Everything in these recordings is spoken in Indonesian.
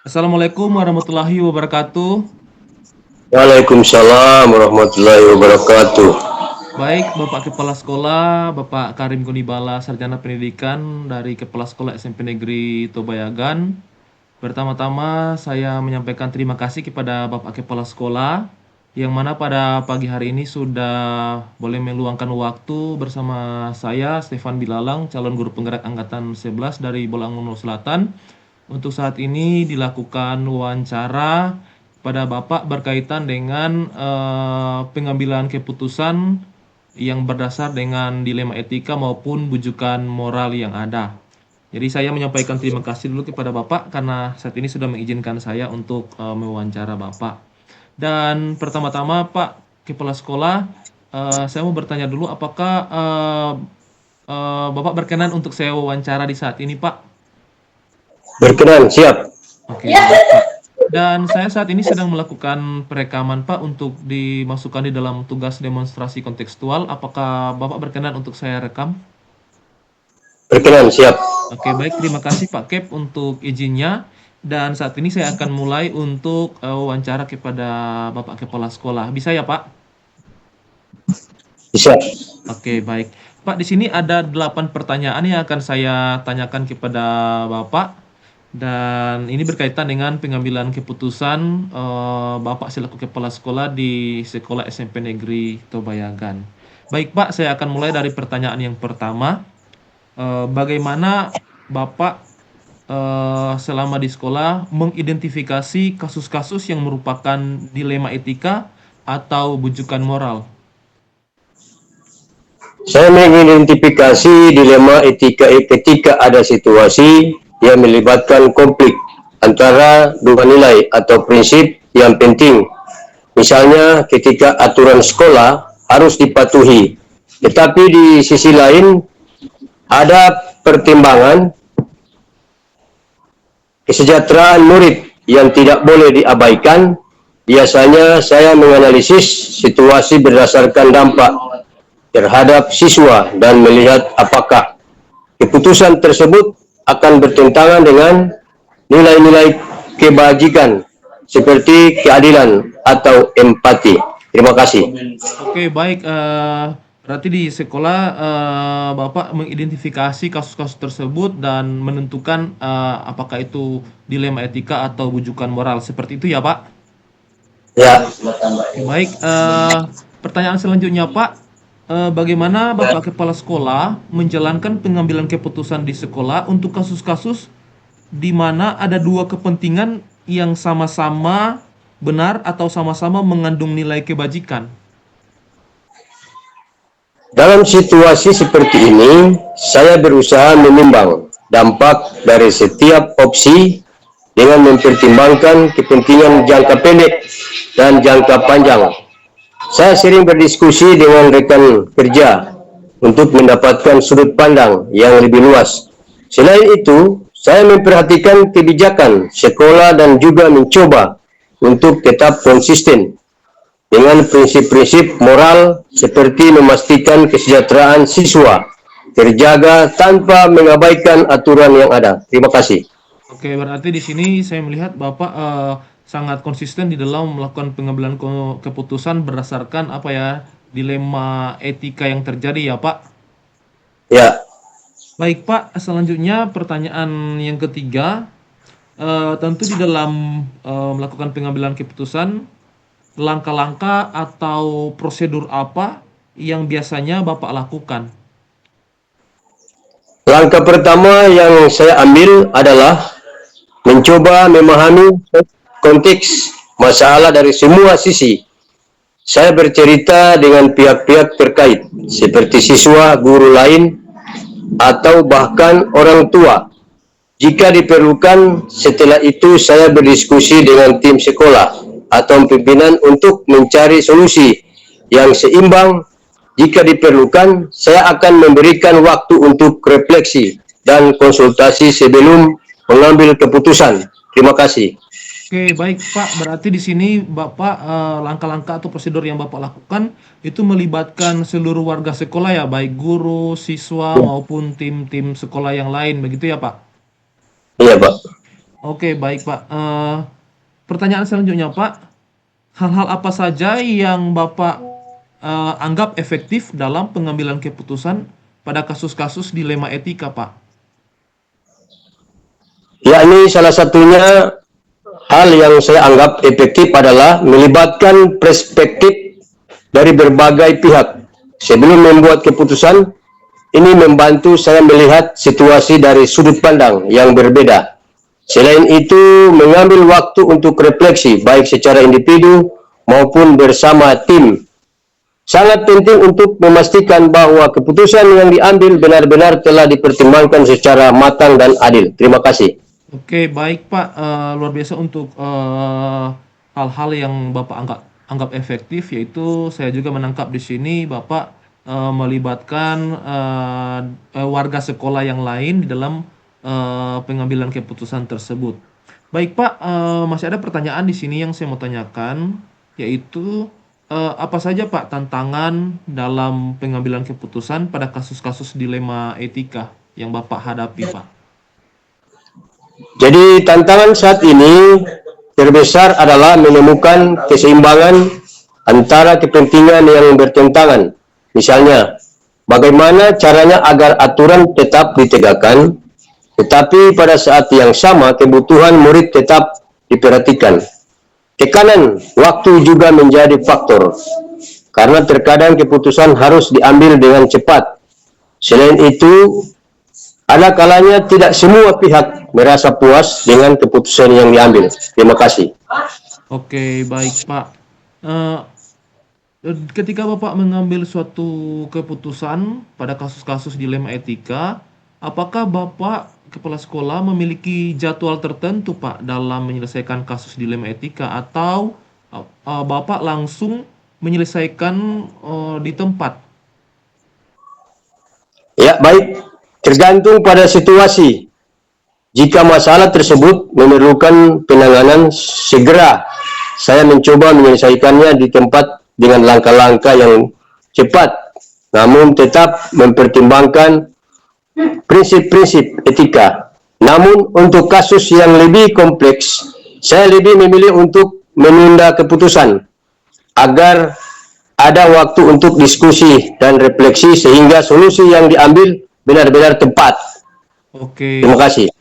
Assalamualaikum warahmatullahi wabarakatuh. Waalaikumsalam warahmatullahi wabarakatuh. Baik, Bapak Kepala Sekolah, Bapak Karim Gunibala, Sarjana Pendidikan dari Kepala Sekolah SMP Negeri Tobayagan. Pertama-tama saya menyampaikan terima kasih kepada Bapak Kepala Sekolah yang mana pada pagi hari ini sudah boleh meluangkan waktu bersama saya, Stefan Bilalang, calon guru penggerak angkatan 11 dari Bolangono Selatan. Untuk saat ini dilakukan wawancara pada Bapak berkaitan dengan pengambilan keputusan yang berdasar dengan dilema etika maupun bujukan moral yang ada. Jadi saya menyampaikan terima kasih dulu kepada Bapak karena saat ini sudah mengizinkan saya untuk mewawancara Bapak. Dan pertama-tama Pak Kepala Sekolah, saya mau bertanya dulu apakah Bapak berkenan untuk saya wawancara di saat ini, Pak? Berkenan, siap. Oke, baik Pak. Dan saya saat ini sedang melakukan perekaman Pak untuk dimasukkan di dalam tugas demonstrasi kontekstual. Apakah Bapak berkenan untuk saya rekam? Berkenan, siap. Oke, baik. Terima kasih Pak Kep untuk izinnya. Dan saat ini saya akan mulai untuk wawancara kepada Bapak Kepala Sekolah. Bisa ya Pak? Bisa. Oke, baik. Pak, di sini ada 8 pertanyaan yang akan saya tanyakan kepada Bapak. Dan ini berkaitan dengan pengambilan keputusan Bapak selaku kepala sekolah di Sekolah SMP Negeri Tobayagan. Baik Pak, saya akan mulai dari pertanyaan yang pertama. Bagaimana Bapak selama di sekolah mengidentifikasi kasus-kasus yang merupakan dilema etika atau bujukan moral? Saya mengidentifikasi dilema etika ketika ada situasi yang melibatkan konflik antara dua nilai atau prinsip yang penting. Misalnya ketika aturan sekolah harus dipatuhi, tetapi di sisi lain ada pertimbangan kesejahteraan murid yang tidak boleh diabaikan. Biasanya saya menganalisis situasi berdasarkan dampak terhadap siswa dan melihat apakah keputusan tersebut akan bertentangan dengan nilai-nilai kebajikan seperti keadilan atau empati. Terima kasih. Oke, baik. Berarti di sekolah Bapak mengidentifikasi kasus-kasus tersebut dan menentukan apakah itu dilema etika atau bujukan moral. Seperti itu ya, Pak? Ya, Oke, baik. Pertanyaan selanjutnya, Pak. Bagaimana Bapak Kepala Sekolah menjalankan pengambilan keputusan di sekolah untuk kasus-kasus di mana ada dua kepentingan yang sama-sama benar atau sama-sama mengandung nilai kebajikan? dalam situasi seperti ini, saya berusaha menimbang dampak dari setiap opsi dengan mempertimbangkan kepentingan jangka pendek dan jangka panjang. Saya sering berdiskusi dengan rekan kerja untuk mendapatkan sudut pandang yang lebih luas. Selain itu, saya memperhatikan kebijakan sekolah dan juga mencoba untuk tetap konsisten dengan prinsip-prinsip moral seperti memastikan kesejahteraan siswa terjaga tanpa mengabaikan aturan yang ada. Terima kasih. Oke, berarti di sini saya melihat Bapak sangat konsisten di dalam melakukan pengambilan keputusan berdasarkan apa ya, dilema etika yang terjadi ya, Pak. Ya, Baik, Pak, selanjutnya pertanyaan yang ketiga, tentu di dalam melakukan pengambilan keputusan, langkah-langkah atau prosedur apa yang biasanya Bapak lakukan? langkah pertama yang saya ambil adalah mencoba memahami konteks masalah dari semua sisi. Saya bercerita dengan pihak-pihak terkait, seperti siswa, guru lain, atau bahkan orang tua. Jika diperlukan, setelah itu saya berdiskusi dengan tim sekolah atau pimpinan untuk mencari solusi yang seimbang. Jika diperlukan, saya akan memberikan waktu untuk refleksi dan konsultasi sebelum mengambil keputusan. Terima kasih. Oke, baik Pak. Berarti di sini Bapak langkah-langkah atau prosedur yang Bapak lakukan itu melibatkan seluruh warga sekolah ya, baik guru, siswa Ya, maupun tim-tim sekolah yang lain, begitu ya Pak? iya, Pak. Oke, baik Pak. Pertanyaan selanjutnya Pak, hal-hal apa saja yang Bapak anggap efektif dalam pengambilan keputusan pada kasus-kasus dilema etika, Pak? Yakni salah satunya hal yang saya anggap efektif adalah melibatkan perspektif dari berbagai pihak. Sebelum membuat keputusan, ini membantu saya melihat situasi dari sudut pandang yang berbeda. Selain itu, mengambil waktu untuk refleksi, baik secara individu maupun bersama tim. Sangat penting untuk memastikan bahwa keputusan yang diambil benar-benar telah dipertimbangkan secara matang dan adil. Terima kasih. Oke, baik Pak. Luar biasa untuk hal-hal yang Bapak anggap efektif, yaitu saya juga menangkap di sini Bapak melibatkan warga sekolah yang lain di dalam pengambilan keputusan tersebut. Baik Pak, masih ada pertanyaan di sini yang saya mau tanyakan, yaitu apa saja Pak tantangan dalam pengambilan keputusan pada kasus-kasus dilema etika yang Bapak hadapi, Pak? Jadi tantangan saat ini terbesar adalah menemukan keseimbangan antara kepentingan yang bertentangan. Misalnya, bagaimana caranya agar aturan tetap ditegakkan, tetapi pada saat yang sama kebutuhan murid tetap diperhatikan. Tekanan waktu juga menjadi faktor, karena terkadang keputusan harus diambil dengan cepat. Selain itu, ada kalanya tidak semua pihak merasa puas dengan keputusan yang diambil. Terima kasih. Oke, baik Pak. Eh, Ketika Bapak mengambil suatu keputusan pada kasus-kasus dilema etika, apakah Bapak kepala sekolah memiliki jadwal tertentu Pak dalam menyelesaikan kasus dilema etika atau Bapak langsung menyelesaikan di tempat? Ya, baik. Tergantung pada situasi. Jika masalah tersebut memerlukan penanganan segera, saya mencoba menyelesaikannya di tempat dengan langkah-langkah yang cepat, namun tetap mempertimbangkan prinsip-prinsip etika. Namun untuk kasus yang lebih kompleks, saya lebih memilih untuk menunda keputusan agar ada waktu untuk diskusi dan refleksi sehingga solusi yang diambil benar-benar tepat. Oke. Terima kasih.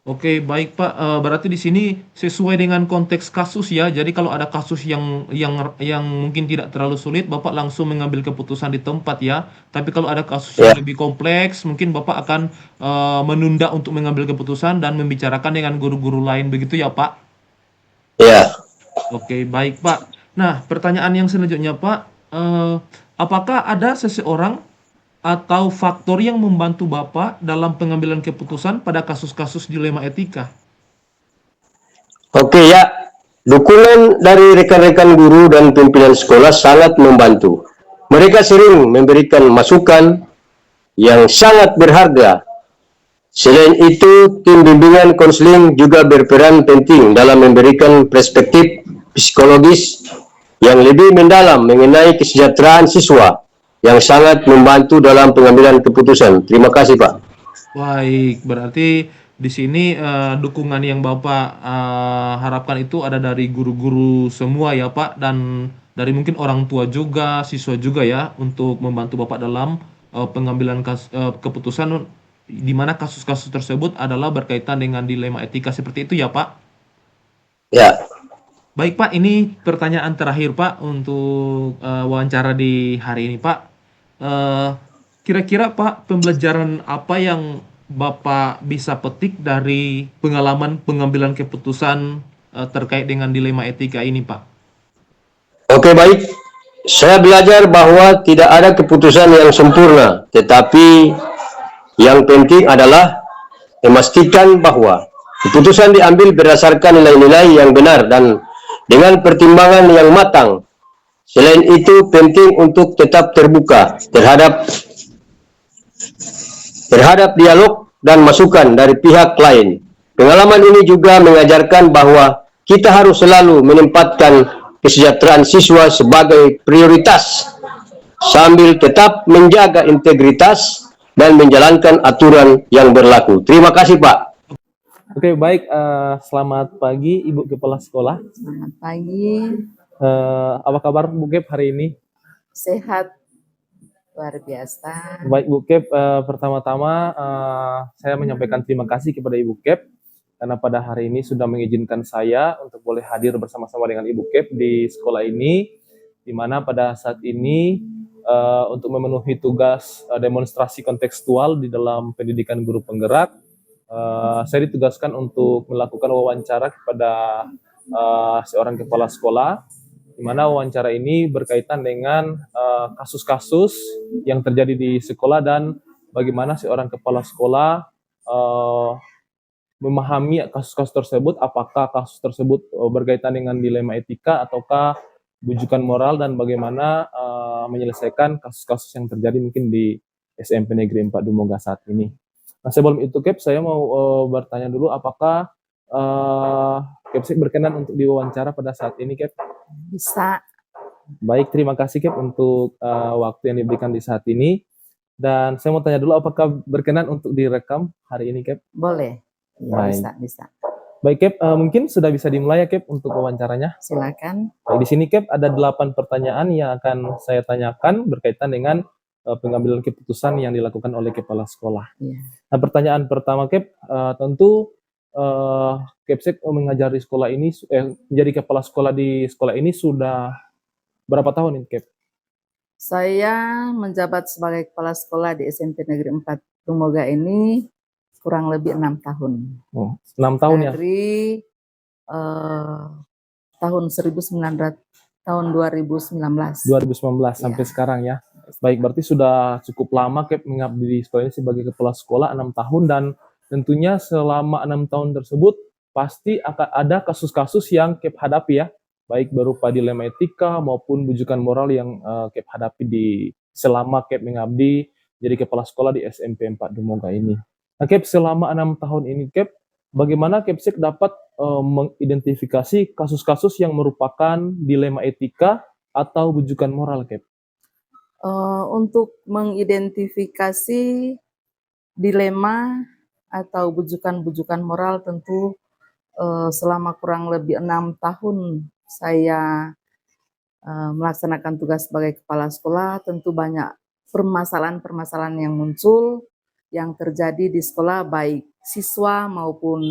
Oke, baik Pak. Berarti di sini sesuai dengan konteks kasus ya. Jadi kalau ada kasus yang mungkin tidak terlalu sulit, Bapak langsung mengambil keputusan di tempat ya. Tapi kalau ada kasus yang Ya, lebih kompleks, mungkin Bapak akan menunda untuk mengambil keputusan dan membicarakan dengan guru-guru lain begitu ya, Pak? ya. Oke, baik Pak. Nah, pertanyaan yang selanjutnya Pak, apakah ada seseorang atau faktor yang membantu Bapak dalam pengambilan keputusan pada kasus-kasus dilema etika? Oke ya. Dukungan dari rekan-rekan guru dan pimpinan sekolah sangat membantu. Mereka sering memberikan masukan yang sangat berharga. Selain itu, tim bimbingan konseling juga berperan penting dalam memberikan perspektif psikologis yang lebih mendalam mengenai kesejahteraan siswa, yang sangat membantu dalam pengambilan keputusan. Terima kasih, Pak. Baik, berarti di sini dukungan yang Bapak harapkan itu ada dari guru-guru semua ya Pak, dan dari mungkin orang tua juga, siswa juga ya, untuk membantu Bapak dalam pengambilan keputusan di mana kasus-kasus tersebut adalah berkaitan dengan dilema etika seperti itu ya Pak. Ya, Baik Pak, ini pertanyaan terakhir Pak untuk wawancara di hari ini Pak. Eh, Kira-kira Pak, pembelajaran apa yang Bapak bisa petik dari pengalaman pengambilan keputusan terkait dengan dilema etika ini Pak? oke baik. Saya belajar bahwa tidak ada keputusan yang sempurna, tetapi yang penting adalah memastikan bahwa keputusan diambil berdasarkan nilai-nilai yang benar dan dengan pertimbangan yang matang. Selain itu, penting untuk tetap terbuka terhadap dialog dan masukan dari pihak lain. Pengalaman ini juga mengajarkan bahwa kita harus selalu menempatkan kesejahteraan siswa sebagai prioritas sambil tetap menjaga integritas dan menjalankan aturan yang berlaku. Terima kasih, Pak. Oke, baik. Selamat pagi, Ibu Kepala Sekolah. Selamat pagi, Apa kabar Bu Kep hari ini? sehat luar biasa. Baik Bu Kep, pertama-tama saya menyampaikan terima kasih kepada Ibu Kep karena pada hari ini sudah mengizinkan saya untuk boleh hadir bersama-sama dengan Ibu Kep di sekolah ini, di mana pada saat ini untuk memenuhi tugas demonstrasi kontekstual di dalam pendidikan guru penggerak, saya ditugaskan untuk melakukan wawancara kepada seorang kepala sekolah, di mana wawancara ini berkaitan dengan kasus-kasus yang terjadi di sekolah dan bagaimana seorang kepala sekolah memahami kasus-kasus tersebut, apakah kasus tersebut berkaitan dengan dilema etika ataukah bujukan moral, dan bagaimana menyelesaikan kasus-kasus yang terjadi mungkin di SMP Negeri 4 Dumoga saat ini. Nah, sebelum itu Kep, saya mau bertanya dulu, apakah Kepsik berkenan untuk diwawancara pada saat ini, Kep? Bisa, Baik, terima kasih Kep untuk waktu yang diberikan di saat ini. Dan saya mau tanya dulu, apakah berkenan untuk direkam hari ini, Kep? boleh. Ya, Baik. bisa. Baik, Kep, mungkin sudah bisa dimulai ya, Kep, untuk wawancaranya. Silakan. Baik, di sini, Kep, ada 8 pertanyaan yang akan saya tanyakan berkaitan dengan pengambilan keputusan yang dilakukan oleh kepala sekolah. Ya. Nah, pertanyaan pertama, Kep, tentu Kepsek mengajar di sekolah ini, menjadi kepala sekolah di sekolah ini sudah berapa tahun ini, Kep? Saya menjabat sebagai kepala sekolah di SMP Negeri 4 Dumoga ini kurang lebih 6 tahun. Oh, 6 tahun ya? Dari tahun 2019. 2019 sampai Ya. sekarang ya. Baik, berarti sudah cukup lama Kep mengabdi di sekolah ini sebagai kepala sekolah 6 tahun, dan tentunya selama 6 tahun tersebut pasti akan ada kasus-kasus yang Kep hadapi ya, baik berupa dilema etika maupun bujukan moral yang Kep hadapi di selama Kep mengabdi jadi kepala sekolah di SMP 4 Dumoga ini. Nah, Kep, selama 6 tahun ini Kep, bagaimana Kepsek dapat mengidentifikasi kasus-kasus yang merupakan dilema etika atau bujukan moral, Kep? Untuk mengidentifikasi dilema atau bujukan-bujukan moral, tentu selama kurang lebih 6 tahun saya melaksanakan tugas sebagai kepala sekolah, tentu banyak permasalahan-permasalahan yang muncul, yang terjadi di sekolah, baik siswa maupun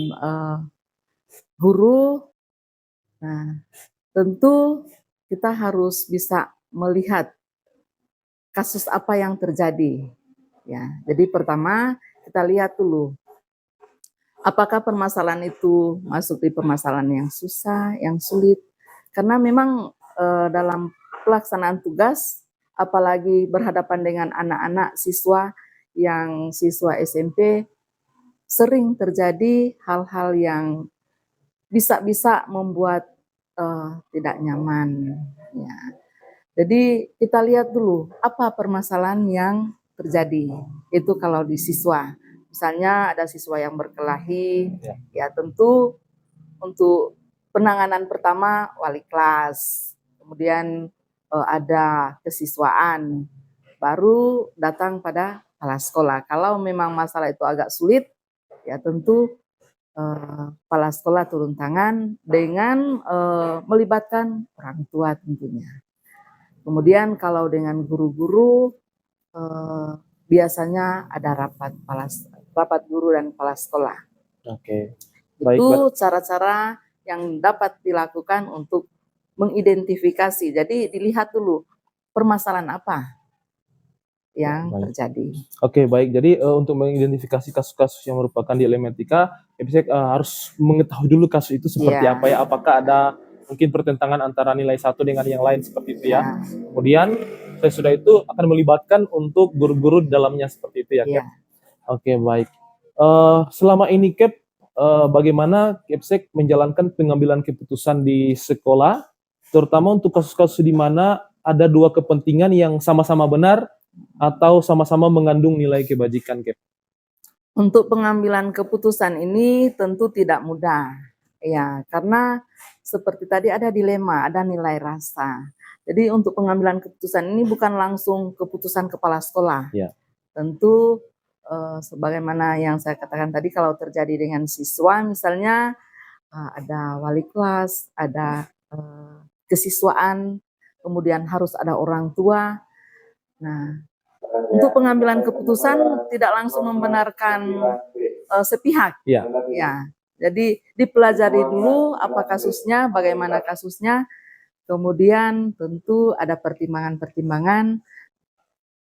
guru. Nah, tentu kita harus bisa melihat kasus apa yang terjadi. Ya, jadi pertama kita lihat dulu, apakah permasalahan itu masuk di permasalahan yang susah, yang sulit. Karena memang dalam pelaksanaan tugas, apalagi berhadapan dengan anak-anak siswa SMP, sering terjadi hal-hal yang bisa membuat tidak nyaman. Ya. Jadi kita lihat dulu apa permasalahan yang terjadi. Itu kalau di siswa. Misalnya ada siswa yang berkelahi, ya tentu untuk penanganan pertama wali kelas, kemudian ada kesiswaan, baru datang pada kepala sekolah. Kalau memang masalah itu agak sulit, ya tentu kepala sekolah turun tangan dengan melibatkan orang tua tentunya. Kemudian kalau dengan guru-guru, biasanya ada rapat guru dan kepala sekolah. Oke. Itu cara-cara yang dapat dilakukan untuk mengidentifikasi. Jadi dilihat dulu permasalahan apa yang terjadi. Oke, baik. Jadi untuk mengidentifikasi kasus-kasus yang merupakan dilema etika, harus mengetahui dulu kasus itu seperti apa ya. Apakah ada mungkin pertentangan antara nilai satu dengan yang lain seperti itu ya. Kemudian sesudah itu akan melibatkan untuk guru-guru di dalamnya seperti itu ya, Kep. Oke, baik. Selama ini Kep, bagaimana Kepsek menjalankan pengambilan keputusan di sekolah, terutama untuk kasus-kasus di mana ada dua kepentingan yang sama-sama benar atau sama-sama mengandung nilai kebajikan, Kep? Untuk pengambilan keputusan ini tentu tidak mudah, ya, karena seperti tadi ada dilema, ada nilai rasa. Jadi untuk pengambilan keputusan ini bukan langsung keputusan kepala sekolah. Ya. Tentu sebagaimana yang saya katakan tadi, kalau terjadi dengan siswa misalnya, ada wali kelas, ada kesiswaan, kemudian harus ada orang tua. Nah, untuk pengambilan keputusan tidak langsung membenarkan sepihak. Iya. Ya, jadi dipelajari dulu apa kasusnya, bagaimana kasusnya, kemudian tentu ada pertimbangan-pertimbangan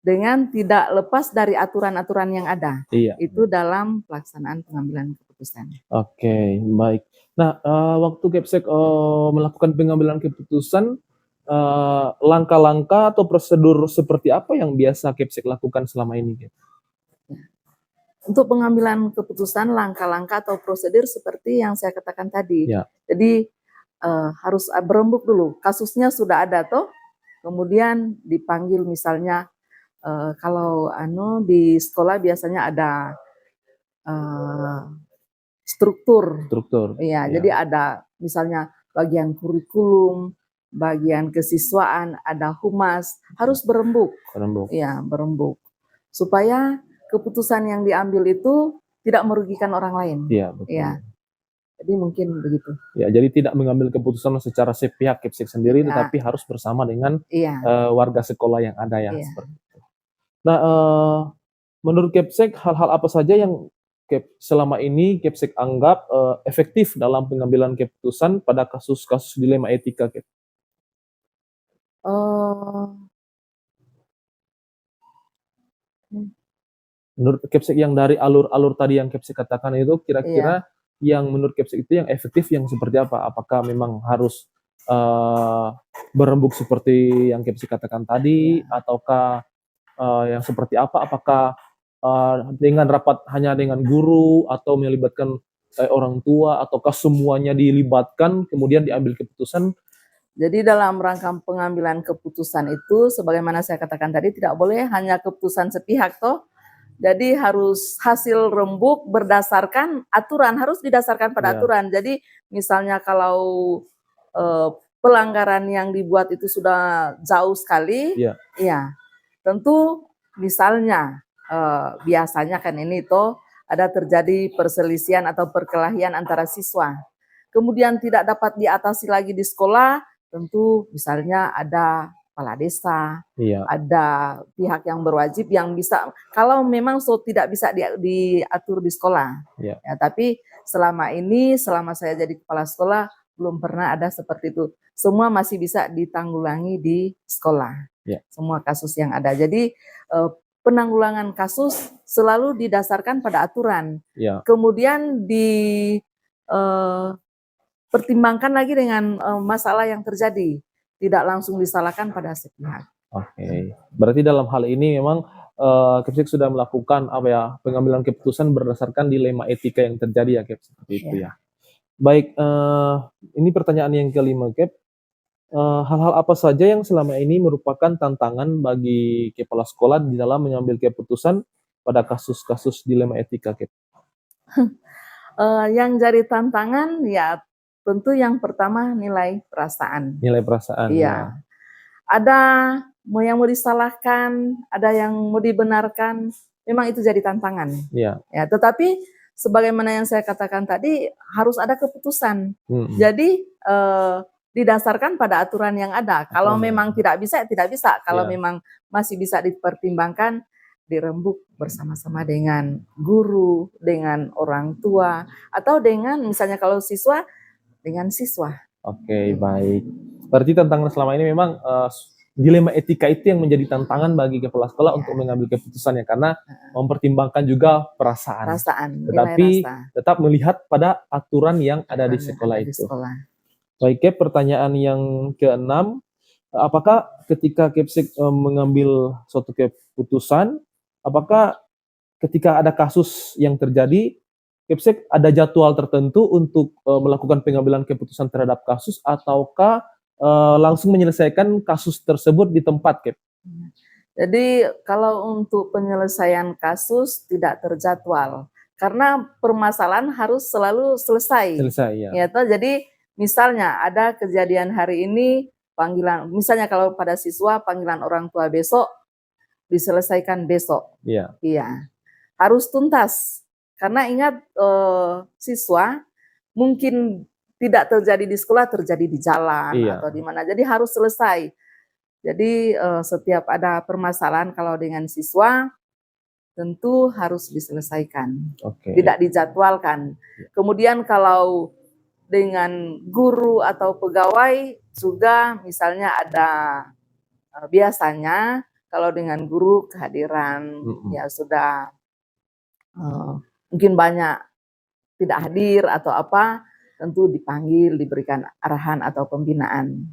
dengan tidak lepas dari aturan-aturan yang ada. Iya. Itu dalam pelaksanaan pengambilan keputusan. Oke, baik. Nah, waktu Kepsek melakukan pengambilan keputusan, langkah-langkah atau prosedur seperti apa yang biasa Kepsek lakukan selama ini, Kep? Untuk pengambilan keputusan, langkah-langkah atau prosedur seperti yang saya katakan tadi. Ya. Jadi harus berembuk dulu. Kasusnya sudah ada toh, kemudian dipanggil misalnya kalau di sekolah biasanya ada struktur. Iya, Ya. jadi ada misalnya bagian kurikulum, bagian kesiswaan, ada humas, harus berembuk. Berembuk. Iya, berembuk. Supaya keputusan yang diambil itu tidak merugikan orang lain. Iya, betul. Iya. Jadi mungkin begitu. Ya, jadi tidak mengambil keputusan secara sepihak Kepsek sendiri, Ya. tetapi harus bersama dengan Iya. warga sekolah yang ada ya. Iya. Seperti itu. Nah, menurut Kepsek hal-hal apa saja yang selama ini Kepsek anggap efektif dalam pengambilan keputusan pada kasus-kasus dilema etika, Kep? Menurut Kepsek yang dari alur-alur tadi yang Kepsek katakan itu, kira-kira yang menurut Kepsek itu yang efektif yang seperti apa? Apakah memang harus berembuk seperti yang Kepsek katakan tadi, ataukah yang seperti apa? Apakah dengan rapat hanya dengan guru atau melibatkan orang tua, ataukah semuanya dilibatkan kemudian diambil keputusan? Jadi dalam rangka pengambilan keputusan itu, sebagaimana saya katakan tadi, tidak boleh hanya keputusan sepihak toh. Jadi harus hasil rembuk berdasarkan aturan, harus didasarkan pada aturan. Jadi misalnya kalau pelanggaran yang dibuat itu sudah jauh sekali, ya tentu misalnya biasanya kan ini toh ada terjadi perselisihan atau perkelahian antara siswa. Kemudian tidak dapat diatasi lagi di sekolah, tentu misalnya ada kepala desa, ada pihak yang berwajib yang bisa, kalau memang tidak bisa diatur di sekolah. Ya, tapi selama ini, selama saya jadi kepala sekolah, belum pernah ada seperti itu. Semua masih bisa ditanggulangi di sekolah. Semua kasus yang ada. Jadi penanggulangan kasus selalu didasarkan pada aturan. Kemudian pertimbangkan lagi dengan masalah yang terjadi. Tidak langsung disalahkan pada sepihak. Oke. Berarti dalam hal ini memang Kepsek sudah melakukan pengambilan keputusan berdasarkan dilema etika yang terjadi ya, Kep, seperti itu ya. Baik, ini pertanyaan yang kelima, Kep. Hal-hal apa saja yang selama ini merupakan tantangan bagi kepala sekolah di dalam mengambil keputusan pada kasus-kasus dilema etika, Kep? Yang jadi tantangan ya tentu yang pertama nilai perasaan. Nilai perasaan. Iya. Ada yang mau disalahkan, ada yang mau dibenarkan, memang itu jadi tantangan. Ya, tetapi sebagaimana yang saya katakan tadi, harus ada keputusan. Jadi didasarkan pada aturan yang ada. Kalau memang tidak bisa, tidak bisa. Kalau memang masih bisa dipertimbangkan, dirembuk bersama-sama dengan guru, dengan orang tua, atau dengan misalnya kalau siswa, dengan siswa. Oke, baik. Berarti tantangan selama ini memang dilema etika itu yang menjadi tantangan bagi kepala sekolah untuk mengambil keputusannya, karena mempertimbangkan juga perasaan. Tetapi tetap melihat pada aturan yang ada di sekolah itu. Baik, Kep, pertanyaan yang keenam, apakah ketika Kepsek mengambil suatu keputusan, apakah ketika ada kasus yang terjadi, Kepsek ada jadwal tertentu untuk melakukan pengambilan keputusan terhadap kasus, ataukah langsung menyelesaikan kasus tersebut di tempat, Kep? Jadi kalau untuk penyelesaian kasus tidak terjadwal, karena permasalahan harus selalu selesai. Ya toh, jadi misalnya ada kejadian hari ini, panggilan, misalnya kalau pada siswa panggilan orang tua besok, diselesaikan besok. Iya. harus tuntas. Karena ingat siswa mungkin tidak terjadi di sekolah, terjadi di jalan Iya. atau di mana. Jadi harus selesai. Jadi setiap ada permasalahan kalau dengan siswa tentu harus diselesaikan, Oke. tidak dijadwalkan. Kemudian kalau dengan guru atau pegawai juga misalnya ada biasanya kalau dengan guru kehadiran ya sudah mungkin banyak tidak hadir atau apa, tentu dipanggil, diberikan arahan atau pembinaan.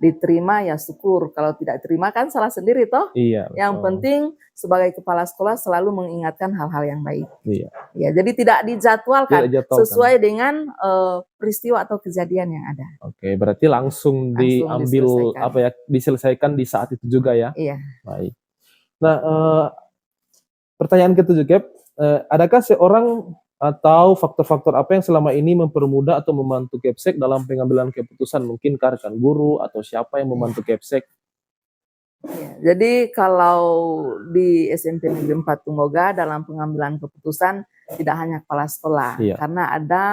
Diterima ya syukur, kalau tidak terima kan salah sendiri toh. Iya, Yang betul. penting sebagai kepala sekolah selalu mengingatkan hal-hal yang baik. Iya. Ya, jadi tidak dijadwalkan, Tidak dijadwalkan. sesuai dengan peristiwa atau kejadian yang ada. Oke, berarti langsung diambil diselesaikan. diselesaikan di saat itu juga ya. Iya. Baik. Nah, pertanyaan ketujuh, Cap, adakah seorang atau faktor-faktor apa yang selama ini mempermudah atau membantu Kepsek dalam pengambilan keputusan? Mungkin rekan guru atau siapa yang membantu Kepsek? Ya, jadi kalau di SMP Negeri 4 Tumboga dalam pengambilan keputusan tidak hanya kepala sekolah, karena ada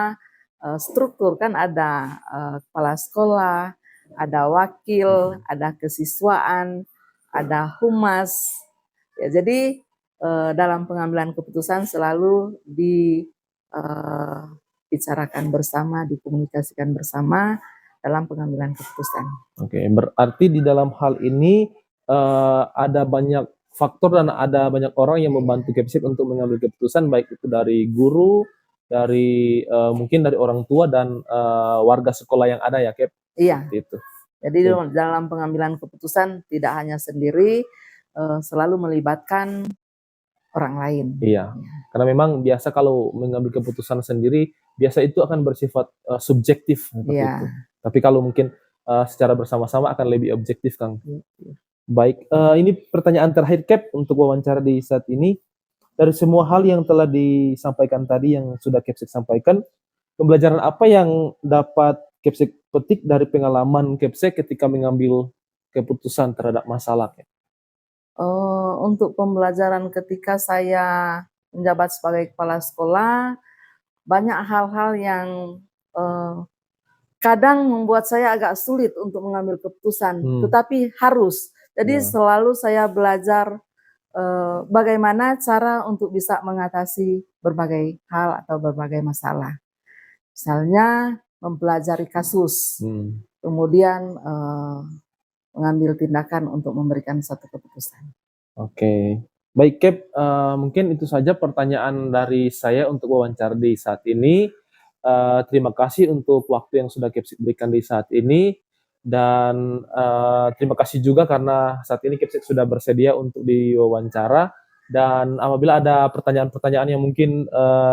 struktur kan, ada kepala sekolah, ada wakil, ada kesiswaan, ada humas. Ya, jadi dalam pengambilan keputusan selalu dibicarakan bersama, dikomunikasikan bersama dalam pengambilan keputusan. Oke, berarti di dalam hal ini ada banyak faktor dan ada banyak orang yang membantu Kepsek untuk mengambil keputusan, baik itu dari guru, dari mungkin dari orang tua dan warga sekolah yang ada ya, Kep? Iya. Itu. Jadi dalam pengambilan keputusan tidak hanya sendiri, selalu melibatkan orang lain. Iya, karena memang biasa kalau mengambil keputusan sendiri, biasa itu akan bersifat subjektif seperti itu. Tapi kalau mungkin secara bersama-sama akan lebih objektif, Kang. Baik, ini pertanyaan terakhir, Cap, untuk wawancara di saat ini. Dari semua hal yang telah disampaikan tadi, yang sudah Kepsek sampaikan, pembelajaran apa yang dapat Kepsek petik dari pengalaman Kepsek ketika mengambil keputusan terhadap masalah? Untuk pembelajaran ketika saya menjabat sebagai kepala sekolah, banyak hal-hal yang kadang membuat saya agak sulit untuk mengambil keputusan, tetapi harus. Jadi selalu saya belajar bagaimana cara untuk bisa mengatasi berbagai hal atau berbagai masalah. Misalnya mempelajari kasus, kemudian mengambil tindakan untuk memberikan satu keputusan. Oke, baik, Cap, mungkin itu saja pertanyaan dari saya untuk wawancara di saat ini. Terima kasih untuk waktu yang sudah Kepsek berikan di saat ini, dan terima kasih juga karena saat ini Kepsek sudah bersedia untuk diwawancara. Dan apabila ada pertanyaan-pertanyaan yang mungkin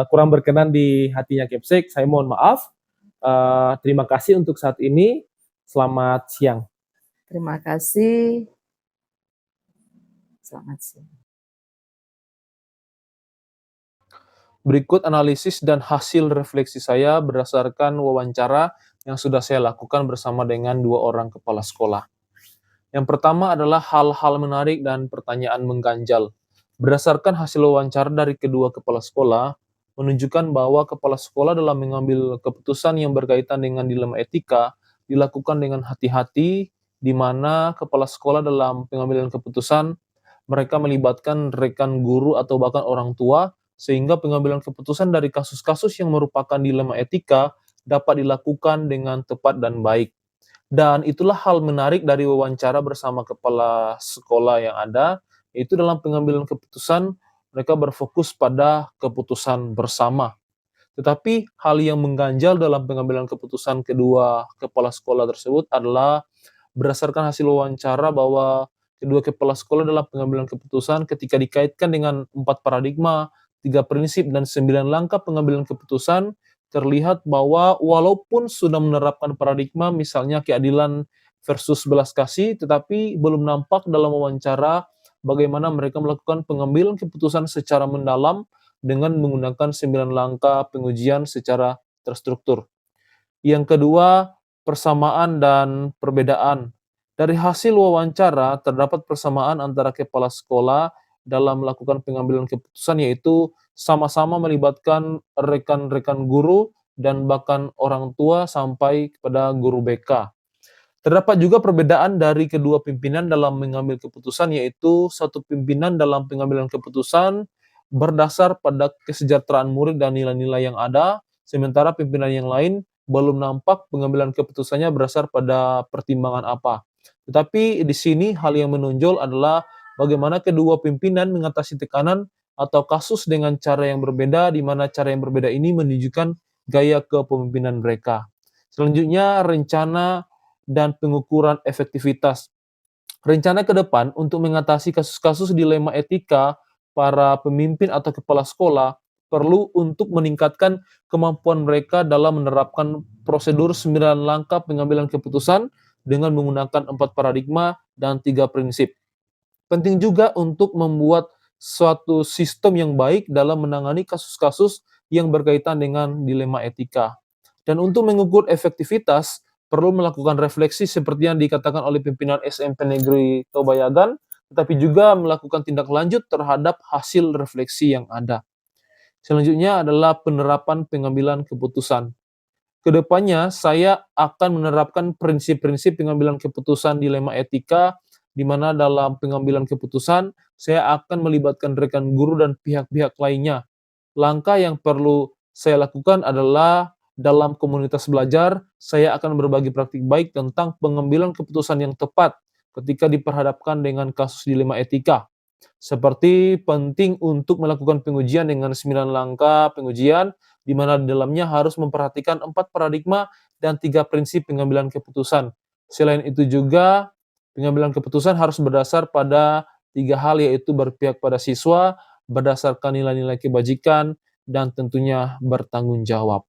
kurang berkenan di hatinya Kepsek, saya mohon maaf. Terima kasih untuk saat ini. Selamat siang. Terima kasih. Selamat siang. Berikut analisis dan hasil refleksi saya berdasarkan wawancara yang sudah saya lakukan bersama dengan 2 orang kepala sekolah. Yang pertama adalah hal-hal menarik dan pertanyaan mengganjal. Berdasarkan hasil wawancara dari kedua kepala sekolah, menunjukkan bahwa kepala sekolah dalam mengambil keputusan yang berkaitan dengan dilema etika dilakukan dengan hati-hati, di mana kepala sekolah dalam pengambilan keputusan mereka melibatkan rekan guru atau bahkan orang tua, sehingga pengambilan keputusan dari kasus-kasus yang merupakan dilema etika dapat dilakukan dengan tepat dan baik. Dan itulah hal menarik dari wawancara bersama kepala sekolah yang ada, yaitu dalam pengambilan keputusan mereka berfokus pada keputusan bersama. Tetapi hal yang mengganjal dalam pengambilan keputusan kedua kepala sekolah tersebut adalah berdasarkan hasil wawancara bahwa kedua kepala sekolah dalam pengambilan keputusan ketika dikaitkan dengan 4 paradigma, 3 prinsip, dan 9 langkah pengambilan keputusan, terlihat bahwa walaupun sudah menerapkan paradigma misalnya keadilan versus belas kasih, tetapi belum nampak dalam wawancara bagaimana mereka melakukan pengambilan keputusan secara mendalam dengan menggunakan 9 langkah pengujian secara terstruktur. Yang kedua, persamaan dan perbedaan. Dari hasil wawancara, terdapat persamaan antara kepala sekolah dalam melakukan pengambilan keputusan, yaitu sama-sama melibatkan rekan-rekan guru dan bahkan orang tua sampai kepada guru BK. Terdapat juga perbedaan dari kedua pimpinan dalam mengambil keputusan, yaitu satu pimpinan dalam pengambilan keputusan berdasar pada kesejahteraan murid dan nilai-nilai yang ada, sementara pimpinan yang lain belum nampak pengambilan keputusannya berdasar pada pertimbangan apa. Tetapi di sini hal yang menonjol adalah bagaimana kedua pimpinan mengatasi tekanan atau kasus dengan cara yang berbeda, di mana cara yang berbeda ini menunjukkan gaya kepemimpinan mereka. Selanjutnya, rencana dan pengukuran efektivitas. Rencana ke depan untuk mengatasi kasus-kasus dilema etika para pemimpin atau kepala sekolah perlu untuk meningkatkan kemampuan mereka dalam menerapkan prosedur 9 langkah pengambilan keputusan dengan menggunakan 4 paradigma dan 3 prinsip. Penting juga untuk membuat suatu sistem yang baik dalam menangani kasus-kasus yang berkaitan dengan dilema etika. Dan untuk mengukur efektivitas, perlu melakukan refleksi seperti yang dikatakan oleh pimpinan SMP Negeri Tobayagan, tetapi juga melakukan tindak lanjut terhadap hasil refleksi yang ada. Selanjutnya adalah penerapan pengambilan keputusan. Kedepannya, saya akan menerapkan prinsip-prinsip pengambilan keputusan dilema etika, di mana dalam pengambilan keputusan, saya akan melibatkan rekan guru dan pihak-pihak lainnya. Langkah yang perlu saya lakukan adalah dalam komunitas belajar, saya akan berbagi praktik baik tentang pengambilan keputusan yang tepat ketika diperhadapkan dengan kasus dilema etika. Seperti penting untuk melakukan pengujian dengan 9 langkah pengujian, di mana di dalamnya harus memperhatikan 4 paradigma dan 3 prinsip pengambilan keputusan. Selain itu juga, pengambilan keputusan harus berdasar pada 3 hal, yaitu berpihak pada siswa, berdasarkan nilai-nilai kebajikan, dan tentunya bertanggung jawab.